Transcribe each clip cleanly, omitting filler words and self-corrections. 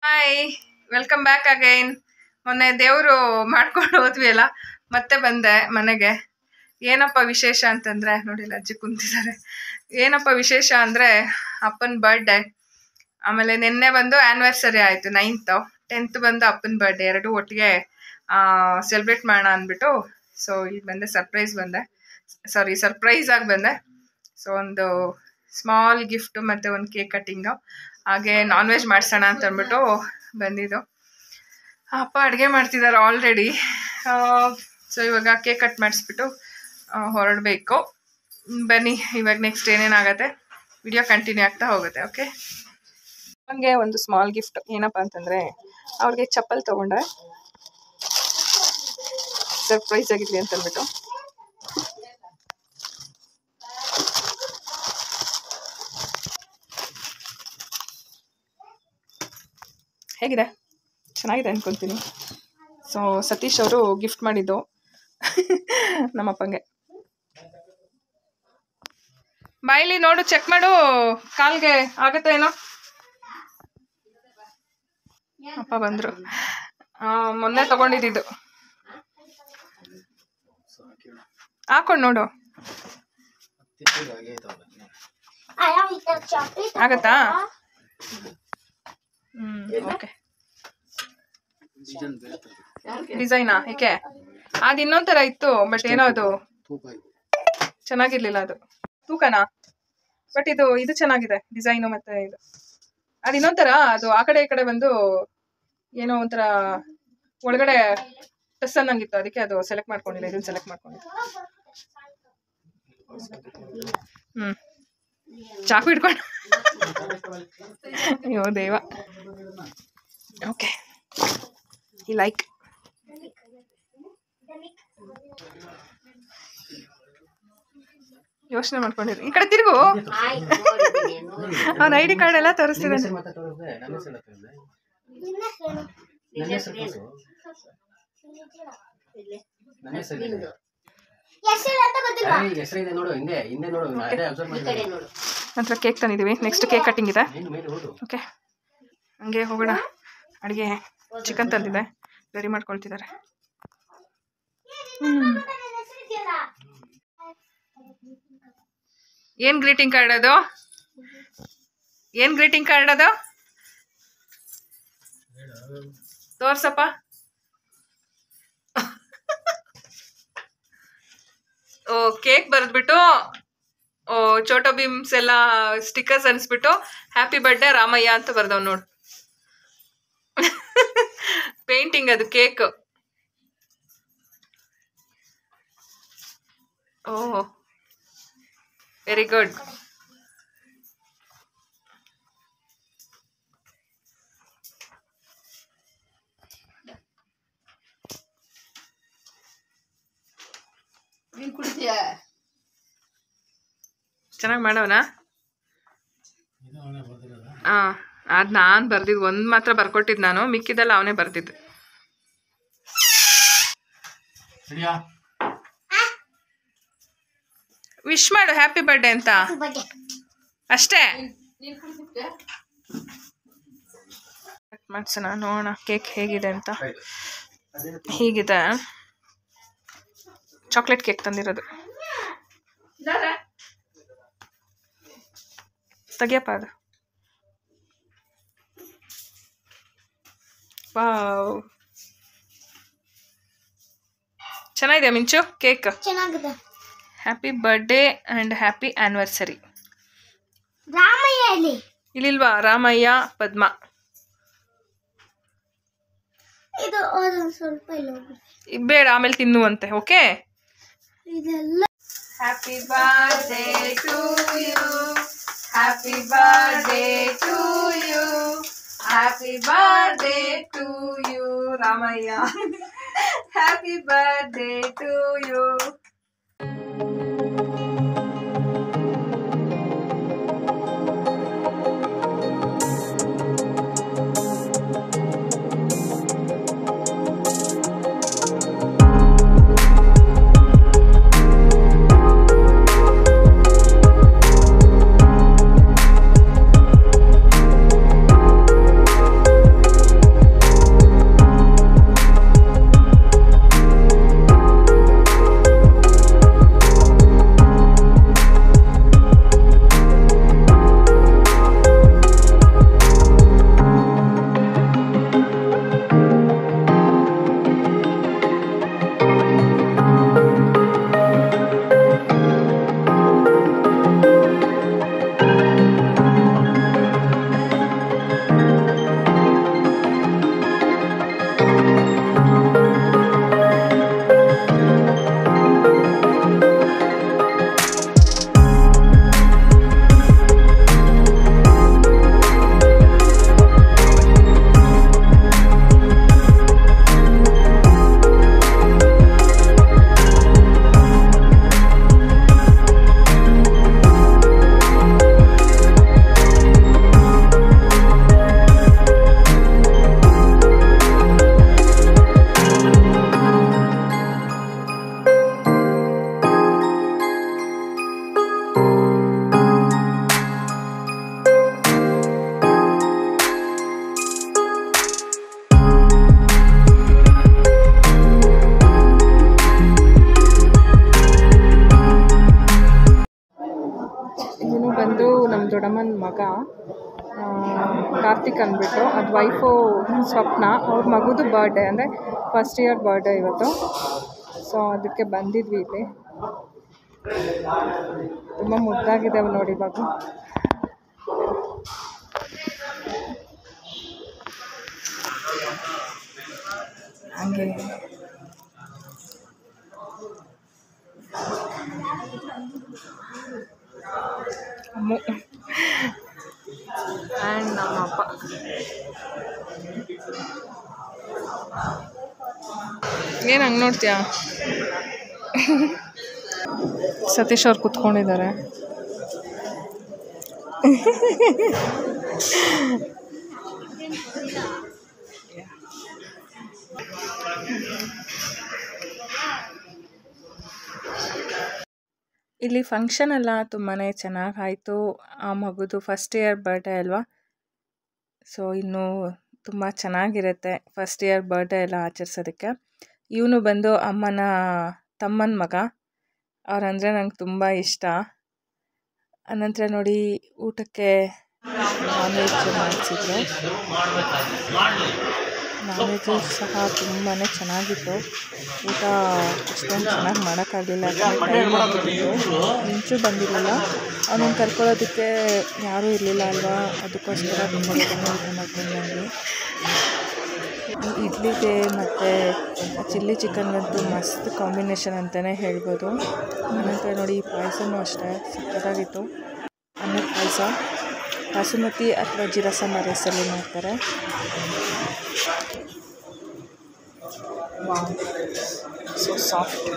Hi, welcome back again. ಮೊನ್ನೆ ದೇವರು ಮಾಡ್ಕೊಂಡು ಹೋದ್ವಿ ಅಲ್ಲ, ಮತ್ತೆ ಬಂದೆ ಮನೆಗೆ. ಏನಪ್ಪ ವಿಶೇಷ ಅಂತಂದರೆ, ನೋಡಿ ಅಜ್ಜಿ ಕುಂತಿದ್ದಾರೆ. ಏನಪ್ಪ ವಿಶೇಷ ಅಂದರೆ ಅಪ್ಪನ ಬರ್ಡೇ, ಆಮೇಲೆ ನಿನ್ನೆ ಬಂದು ಆ್ಯನಿವರ್ಸರಿ ಆಯಿತು 9th, 10th ಬಂದು ಅಪ್ಪನ ಬರ್ಡೇ, ಎರಡು ಒಟ್ಟಿಗೆ ಸೆಲೆಬ್ರೇಟ್ ಮಾಡೋಣ ಅಂದ್ಬಿಟ್ಟು ಸೊ ಈಗ ಬಂದೆ. ಸರ್ಪ್ರೈಸ್ ಆಗಿ ಬಂದೆ. ಸೊ ಒಂದು ಸ್ಮಾಲ್ ಗಿಫ್ಟು ಮತ್ತು ಒಂದು ಕೇಕ್ ಕಟ್ಟಿಂಗು, ಹಾಗೆ ನಾನ್ ವೆಜ್ ಮಾಡಿಸೋಣ ಅಂತ ಅಂದ್ಬಿಟ್ಟು ಬಂದಿದ್ದು. ಅಪ್ಪ ಅಡುಗೆ ಮಾಡ್ತಿದ್ದಾರೆ ಆಲ್ರೆಡಿ. ಸೊ ಇವಾಗ ಕೇಕ್ ಕಟ್ ಮಾಡಿಸ್ಬಿಟ್ಟು ಹೊರಡಬೇಕು. ಬನ್ನಿ, ಇವಾಗ ನೆಕ್ಸ್ಟ್ ಏನೇನಾಗುತ್ತೆ ವಿಡಿಯೋ ಕಂಟಿನ್ಯೂ ಆಗ್ತಾ ಹೋಗುತ್ತೆ. ಓಕೆ, ನನಗೆ ಒಂದು ಸ್ಮಾಲ್ ಗಿಫ್ಟ್ ಏನಪ್ಪ ಅಂತಂದರೆ, ಅವ್ರಿಗೆ ಚಪ್ಪಲ್ ತೊಗೊಂಡೆ, ಸರ್ಪ್ರೈಸ್ ಆಗಿರಲಿ ಅಂತ ಅಂದ್ಬಿಟ್ಟು. ಹೇಗಿದೆ? ಚೆನ್ನಾಗಿದೆ ಅನ್ಕೊತೀನಿ. ಸೊ ಸತೀಶ್ ಅವರು ಗಿಫ್ಟ್ ಮಾಡಿದ್ದು ನಮ್ಮಪ್ಪಂಗೆ. ಬಾಯಿಲಿ ನೋಡು, ಚೆಕ್ ಮಾಡು, ಕಾಲ್ಗೆ ಆಗುತ್ತೆ ಏನೋ. ಅಪ್ಪ ಬಂದರು, ಮೊನ್ನೆ ತಗೊಂಡಿದ್ದು. ಹಾಕೊಂಡು ನೋಡು, ಆಗತ್ತಾ? ಓಕೆ. ಡಿಸೈನಾ? ಏಕೆ? ಅದು ಇನ್ನೊಂಥರ ಇತ್ತು, ಬಟ್ ಏನೋ ಅದು ಚೆನ್ನಾಗಿರ್ಲಿಲ್ಲ. ಅದು ತೂಕನಾ? ಬಟ್ ಇದು ಚೆನ್ನಾಗಿದೆ ಡಿಸೈನು. ಮತ್ತೆ ಅದು ಇನ್ನೊಂಥರ, ಅದು ಆ ಕಡೆ ಈ ಕಡೆ ಬಂದು ಏನೋ ಒಂಥರ ಒಳಗಡೆ ಟಸ್ ಅನ್ನಂಗಿತ್ತು, ಅದಕ್ಕೆ ಅದು ಸೆಲೆಕ್ಟ್ ಮಾಡ್ಕೊಂಡಿಲ್ಲ. ಇದನ್ನ ಸೆಲೆಕ್ಟ್ ಮಾಡ್ಕೊಂಡಿದ್ದೆ. ಚಾಕು ಇಟ್ಕೊಂಡು ಅಯ್ಯೋ ದೇವ. ಓಕೆ, ಈ ಲೈಕ್ ಯೋಚನೆ ಮಾಡ್ಕೊಂಡಿರಿ. ಈ ಕಡೆ ತಿರುಗು, ಅವನ ID ಕಾರ್ಡ್ ಎಲ್ಲ ತೋರಿಸ್ತಿದ್ದಾನೆ. ನಂತರ ಕೇಕ್ ತಂದಿದ್ದೀವಿ. ನೆಕ್ಸ್ಟ್ ಕೇಕ್ ಕಟ್ಟಿಂಗ್ ಇದೆ. ಓಕೆ, ಹಂಗೆ ಹೋಗೋಣ. ಅಡುಗೆ ಚಿಕನ್ ತಂದಿದೆ, ರೆಡಿ ಮಾಡ್ಕೊಳ್ತಿದ್ದಾರೆ. ಏನ್ ಗ್ರೀಟಿಂಗ್ ಕಾರ್ಡ್ ಅದು? ಏನ್ ಗ್ರೀಟಿಂಗ್ ಕಾರ್ಡ್ ಅದು? ತೋರ್ಸಪ್ಪ. ಓ, ಕೇಕ್ ಬರೆದ್ಬಿಟ್ಟು ಚೋಟೋ ಭೀಮ್ಸ್ ಎಲ್ಲ ಸ್ಟಿಕ್ಕರ್ಸ್ ಅನ್ಸ್ಬಿಟ್ಟು ಹ್ಯಾಪಿ ಬರ್ಡೇ ರಾಮಯ್ಯ ಅಂತ ಬರ್ದವ್ ನೋಡು. ಪೇಂಟಿಂಗ್ ಅದು ಕೇಕ್. ಓಹ್, ವೆರಿ ಗುಡ್. ಚೆನ್ನಾಗಿ ಮಾಡವನಾ? ಹಾಂ, ಅದು ನಾನು ಬರ್ದಿದ್ದು ಒಂದು ಮಾತ್ರ ಬರ್ಕೊಟ್ಟಿದ್ದು ನಾನು, ಮಿಕ್ಕಿದೆಲ್ಲ ಅವನೇ ಬರ್ದಿದ್ದು. ವಿಶ್ ಮಾಡು ಹ್ಯಾಪಿ ಬರ್ಡೇ ಅಂತ ಅಷ್ಟೇ. ಮಾಡ್ಸೋಣ, ನೋಡೋಣ ಕೇಕ್ ಹೇಗಿದೆ ಅಂತ. ಹೀಗಿದೆ, ಚಾಕ್ಲೇಟ್ ಕೇಕ್ ತಂದಿರೋದು. ತೆಗಿಯಪ್ಪ ಅದು. ವಾವ್, ಚೆನ್ನಾಗಿದೆ ಮಿಂಚು ಕೇಕ್. ಚೆನ್ನಾಗಿದೆ. Happy birthday and happy anniversary. Ramaiah ಇಲ್ಲಿಲ್ವಾ? ರಾಮಯ್ಯ, ಪದ್ಮ. ಇದು ಸ್ವಲ್ಪ ಬೇಡ, ಆಮೇಲೆ ತಿನ್ನುವಂತೆ. ಓಕೆ, ಇದೆಲ್ಲ. Happy birthday to you, happy birthday to you, happy birthday to you Ramaiah, happy birthday to you. ಮಗ ಕಾರ್ತಿಕ್ ಅಂದ್ಬಿಟ್ಟು, ಅದು ವೈಫು ಸ್ವಪ್ನ. ಅವ್ರ ಮಗುದು ಬರ್ಡೇ, ಅಂದರೆ ಫಸ್ಟ್ ಇಯರ್ ಬರ್ಡೇ ಇವತ್ತು. ಸೊ ಅದಕ್ಕೆ ಬಂದಿದ್ವಿ ಇಲ್ಲಿ. ತುಂಬ ಮುದ್ದಾಗಿದ್ದಾವೆ ನೋಡಿ ಮಗು. ಹಾಗೆ ಅಮ್ಮು ಆ್ಯಂಡ್ ನಮ್ಮ ಅಪ್ಪ. ಏನು ಹಂಗೆ ನೋಡ್ತೀಯಾ? ಸತೀಶ್ ಅವ್ರು ಕೂತ್ಕೊಂಡಿದ್ದಾರೆ. ಇಲ್ಲಿ ಫಂಕ್ಷನ್ ಎಲ್ಲ ತುಂಬಾ ಚೆನ್ನಾಗಾಯಿತು. ಆ ಮಗುದು ಫಸ್ಟ್ ಇಯರ್ ಬರ್ಡೇ ಅಲ್ವಾ, ಸೊ ಇನ್ನೂ ತುಂಬ ಚೆನ್ನಾಗಿರುತ್ತೆ ಫಸ್ಟ್ ಇಯರ್ ಬರ್ಡೇ ಎಲ್ಲ ಆಚರಿಸೋದಕ್ಕೆ. ಇವನು ಬಂದು ಅಮ್ಮನ ತಮ್ಮನ ಮಗ. ಅವರಂದರೆ ನಂಗೆ ತುಂಬ ಇಷ್ಟ. ಅನಂತರ ನೋಡಿ ಊಟಕ್ಕೆ ನಾನ್ ವೆಜ್ ಮಾಡಿಸಿದ್ರು. ನಾನ್ ವೆಜ್ಜು ಸಹ ತುಂಬಾ ಚೆನ್ನಾಗಿತ್ತು. ಊಟ ಅಷ್ಟೊಂದು ಚೆನ್ನಾಗಿ ಮಾಡೋಕ್ಕಾಗಲಿಲ್ಲ, ಟೈಮ್ ಆಗಿಬಿಟ್ಟಿತ್ತು. ಮಿಂಚು ಬಂದಿರಲಿಲ್ಲ, ಅವನನ್ನು ಕರ್ಕೊಳ್ಳೋದಕ್ಕೆ ಯಾರೂ ಇರಲಿಲ್ಲ ಅಲ್ವಾ, ಅದಕ್ಕೋಸ್ಕರ ತುಂಬ ಊಟ ಮಾಡ್ಕೊಂಡು ಬಂದ್ವಿ. ಇಡ್ಲಿಗೆ ಮತ್ತು ಚಿಲ್ಲಿ ಚಿಕನ್ಗಂತೂ ಮಸ್ತ್ ಕಾಂಬಿನೇಷನ್ ಅಂತಲೇ ಹೇಳ್ಬೋದು. ಆನಂತರ ನೋಡಿ ಈ ಪಾಯಸನೂ ಅಷ್ಟೇ ಸಕ್ಕತ್ತಾಗಿತ್ತು. ಅನ್ನದ ಪಾಯಸ ಬಾಸುಮತಿ ಅಥವಾ ಜೀರಾ ಸಾಂಬಾರ್ ರೈಸಲ್ಲಿ ಮಾಡ್ತಾರೆ. Wow, so soft.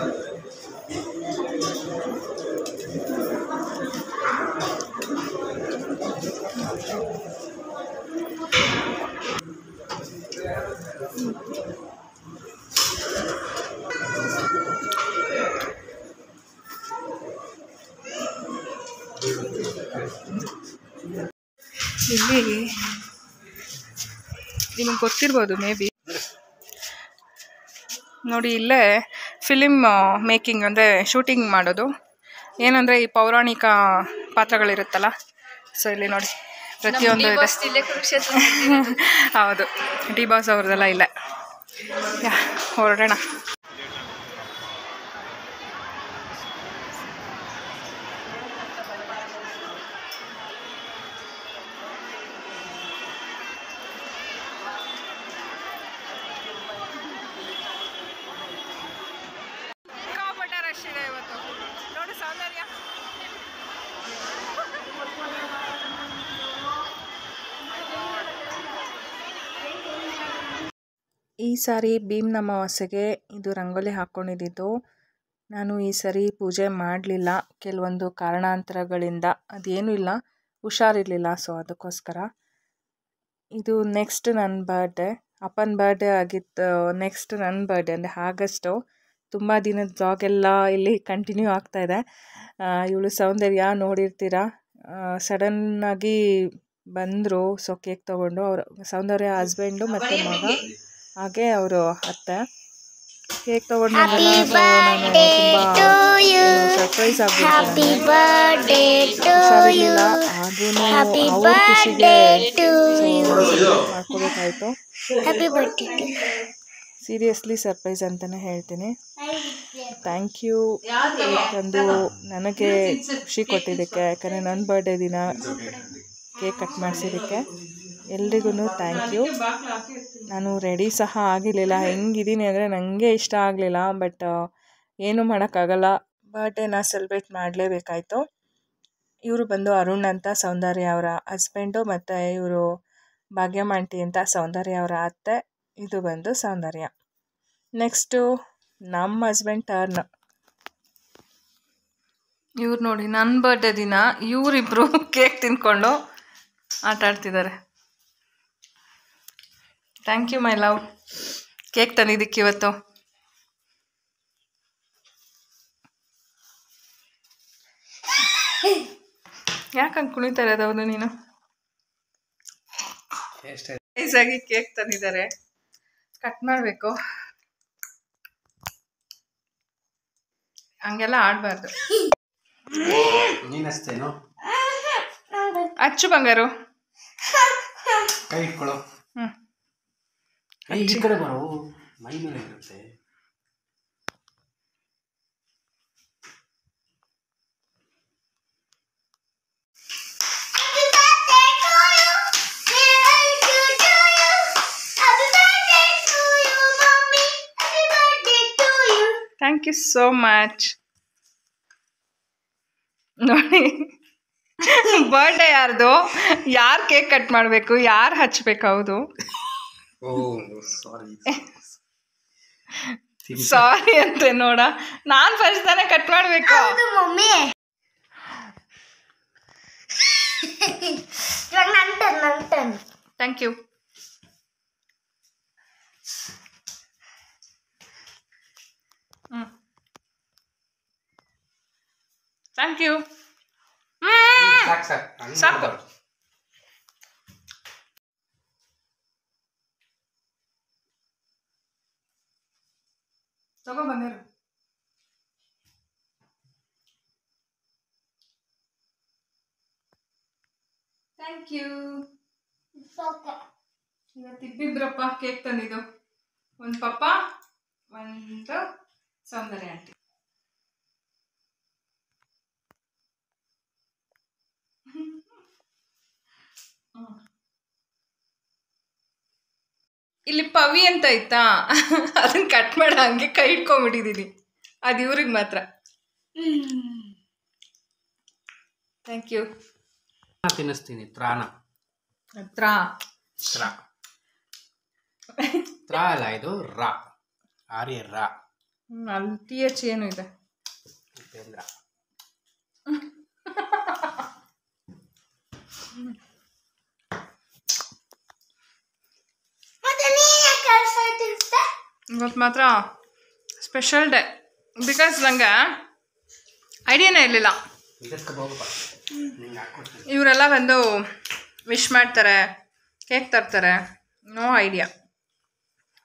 ಇಲ್ಲಿ ನಿಮಗೆ ಗೊತ್ತಿರ್ಬೋದು ಮೇ ಬಿ ನೋಡಿ, ಇಲ್ಲೇ ಫಿಲಿಮ್ ಮೇಕಿಂಗ್ ಅಂದರೆ ಶೂಟಿಂಗ್ ಮಾಡೋದು. ಏನಂದರೆ ಈ ಪೌರಾಣಿಕ ಪಾತ್ರಗಳಿರುತ್ತಲ್ಲ, ಸೊ ಇಲ್ಲಿ ನೋಡಿ ಪ್ರತಿಯೊಂದು ಇದೆ. ಹೌದು, ಡಿ ಬಾಸ್ ಅವ್ರದ್ದೆಲ್ಲ ಇಲ್ಲ. ಹೊರಡೋಣ. ರಶ್ ಇದೆ ಇವತ್ತು ನೋಡಿ, ಸೌಂದರ್ಯ. ಈ ಸಾರಿ ಭೀಮ್ನ ಅಮಾವಾಸ್ಯೆಗೆ ಇದು ರಂಗೋಲಿ ಹಾಕ್ಕೊಂಡಿದ್ದು. ನಾನು ಈ ಸಾರಿ ಪೂಜೆ ಮಾಡಲಿಲ್ಲ, ಕೆಲವೊಂದು ಕಾರಣಾಂತರಗಳಿಂದ. ಅದೇನೂ ಇಲ್ಲ, ಹುಷಾರಿರಲಿಲ್ಲ, ಸೊ ಅದಕ್ಕೋಸ್ಕರ. ಇದು ನೆಕ್ಸ್ಟ್ ನನ್ನ ಬರ್ಡೇ, ಅಪ್ಪನ ಬರ್ಡೇ ಆಗಿತ್ತು. ನೆಕ್ಸ್ಟ್ ನನ್ನ ಬರ್ಡೇ ಅಂದರೆ ಆಗಸ್ಟು. ತುಂಬ ದಿನದ ಬ್ಲಾಗ್ ಎಲ್ಲ ಇಲ್ಲಿ ಕಂಟಿನ್ಯೂ ಆಗ್ತಾಯಿದೆ. ಇವಳು ಸೌಂದರ್ಯ ನೋಡಿರ್ತೀರ, ಸಡನ್ನಾಗಿ ಬಂದರು. ಸೊ ಕೇಕ್ ತೊಗೊಂಡು, ಅವರು ಸೌಂದರ್ಯ ಹಸ್ಬೆಂಡು ಮತ್ತು ಮಗ, ಹಾಗೆ ಅವರು ಅತ್ತೆ. ಕೇಕ್ ತೊಗೊಂಡು ಸರ್ಪ್ರೈಸ್ ಆಗಿಬಿಟ್ಟು ಹುಷಾರಿರಲಿಲ್ಲ, ಆದ್ರೂ ಅವ್ರ ಖುಷಿಗೆ ಮಾಡ್ಕೋಬೇಕಾಯ್ತು. ಸೀರಿಯಸ್ಲಿ ಸರ್ಪ್ರೈಸ್ ಅಂತಲೇ ಹೇಳ್ತೀನಿ. ಥ್ಯಾಂಕ್ ಯು ಕೇಕ್ ತಂದು ನನಗೆ ಖುಷಿ ಕೊಟ್ಟಿದ್ದಕ್ಕೆ, ಯಾಕಂದರೆ ನನ್ನ ಬರ್ಡೇ ದಿನ ಕೇಕ್ ಕಟ್ ಮಾಡಿಸಿದ್ದಕ್ಕೆ ಎಲ್ರಿಗೂ ಥ್ಯಾಂಕ್ ಯು. ನಾನು ರೆಡಿ ಸಹ ಆಗಿರಲಿಲ್ಲ, ಹೆಂಗಿದ್ದೀನಿ ಅಂದರೆ ನನಗೆ ಇಷ್ಟ ಆಗಲಿಲ್ಲ. ಬಟ್ ಏನೂ ಮಾಡೋಕ್ಕಾಗಲ್ಲ, ಬರ್ಡೇನ ಸೆಲೆಬ್ರೇಟ್ ಮಾಡಲೇಬೇಕಾಯ್ತು. ಇವರು ಬಂದು ಅರುಣ್ ಅಂತ ಸೌಂದರ್ಯ ಅವರ ಹಸ್ಬೆಂಡು, ಮತ್ತು ಇವರು ಭಾಗ್ಯಮ್ಮ ಆಂಟಿ ಅಂತ ಸೌಂದರ್ಯ ಅವರ ಅತ್ತೆ. ಇದು ಬಂದು ಸೌಂದರ್ಯ. ನೆಕ್ಸ್ಟು ನಮ್ಮ ಹಸ್ಬೆಂಡ್ ಟರ್ನ್. ಇವ್ರು ನೋಡಿ, ನನ್ನ ಬರ್ಡೇ ದಿನ ಇವರಿಬ್ಬರು ಕೇಕ್ ತಿಂದ್ಕೊಂಡು ಆಟ ಆಡ್ತಿದ್ದಾರೆ. Thank you my love, cake ತಂದಿದ್ದಕ್ಕೆ ಇವತ್ತು. ಯಾಕಂಗೆ ಕುಣಿತಾ ಇರೋದು? ಹೌದು, ನೀನು ನೈಸಾಗಿ ಕೇಕ್ ತಂದಿದ್ದಾರೆ, ಕಟ್ ಮಾಡಬೇಕು. ಹಂಗೆಲ್ಲ ಆಡಬಾರ್ದು. ಹಚ್ಚು ಬಂಗಾರು. ಕೈ ಇಟ್ಕೊಳ್ಳೋ. ಹ್ಞೂ ಕೈ ಈ ಕಡೆ ಬರೋ, ಮೈ ಮೇಲೆ ಇರುತ್ತೆ. Thank you so much. ನೋಡಿ, ಬರ್ಡೇ ಯಾರ್ದು, ಯಾರು ಕೇಕ್ ಕಟ್ ಮಾಡಬೇಕು, ಯಾರು ಹಚ್ಬೇಕು, ಹೌದು. ಸಾರಿ ಅಂತೆ ನೋಡ, ನಾನು ಫಸ್ಟ್ ತಾನೇ ಕಟ್ ಮಾಡಬೇಕು. ಮಮ್ಮಿ ನಂಟನ್ ಥ್ಯಾಂಕ್ ಯು. Thank you. ಸಾಕು. ತಗೋ ಬಂಗಾರು. Thank you. ಇವತ್ತು ಇಬ್ಬಿಬ್ರಪ್ಪ ಕೇಕ್ ತಂದಿದ್ದು. ಒಂದು ಪಪ್ಪ, ಒಂದು ಸೌಂದರ್ಯ ಆಂಟಿ. ಇಲ್ಲಿ ಪವಿ ಅಂತ ಐತಾ, ಅದನ್ನ ಕಟ್ ಮಾಡ ಹಂಗೆ ಕೈ ಇಟ್ಕೊಂಡ್ಬಿಟ್ಟಿದ್ದೀನಿ. ಅದು ಇವ್ರಿಗೆ ಮಾತ್ರ. Thank you. ತಿನ್ನಿಸ್ತೀನಿ. ತ್ರಾಣ ಹತ್ರ ತ್ರಾ ತ್ರಾ ಅಲ್ಲ, ಇದು ರಾ. ಆರ್ಯ ರಾ. ಅಲ್ಲಿ ಟಿ ಎಚ್ ಏನು ಇದೆ. ಉಪೇಂದ್ರ. ಇವತ್ತು ಮಾತ್ರ ಸ್ಪೆಷಲ್ ಡೇ. ಬಿಕಾಸ್ ನಂಗೆ ಐಡಿಯಾನೇ ಇರಲಿಲ್ಲ. ಇವರೆಲ್ಲ ಬಂದು ವಿಶ್ ಮಾಡ್ತಾರೆ, ಕೇಕ್ ತರ್ತಾರೆ. No idea.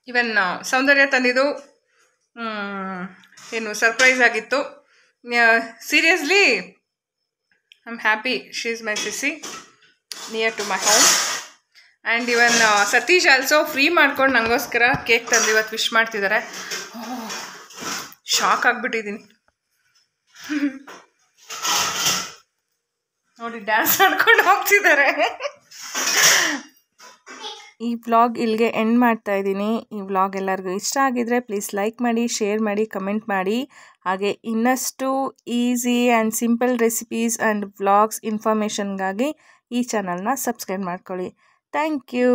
ಇವನ್ ಸೌಂದರ್ಯ ತಂದಿದ್ದು ಏನು ಸರ್ಪ್ರೈಸ್ ಆಗಿತ್ತು. Seriously I am happy. She is my sis near to my home. And even Satish also free ಮಾಡ್ಕೊಂಡು ನನಗೋಸ್ಕರ ಕೇಕ್ ತಂದು ಇವತ್ತು ವಿಶ್ ಮಾಡ್ತಿದ್ದಾರೆ. ಶಾಕ್ ಆಗಿಬಿಟ್ಟಿದ್ದೀನಿ ನೋಡಿ, ಡ್ಯಾನ್ಸ್ ಆಡ್ಕೊಂಡು ಹೋಗ್ತಿದ್ದಾರೆ. ಈ ವ್ಲಾಗ್ ಇಲ್ಲಿಗೆ ಎಂಡ್ ಮಾಡ್ತಾ ಇದ್ದೀನಿ. ಈ ವ್ಲಾಗ್ ಎಲ್ಲರಿಗೂ ಇಷ್ಟ ಆಗಿದ್ರೆ ಪ್ಲೀಸ್ ಲೈಕ್ ಮಾಡಿ, ಶೇರ್ ಮಾಡಿ, ಕಮೆಂಟ್ ಮಾಡಿ. ಹಾಗೆ ಇನ್ನಷ್ಟು easy and simple recipes and vlogs ಇನ್ಫಾರ್ಮೇಷನ್ಗಾಗಿ ಈ ಚಾನಲ್ನ ಸಬ್ಸ್ಕ್ರೈಬ್ ಮಾಡ್ಕೊಳ್ಳಿ. Thank you.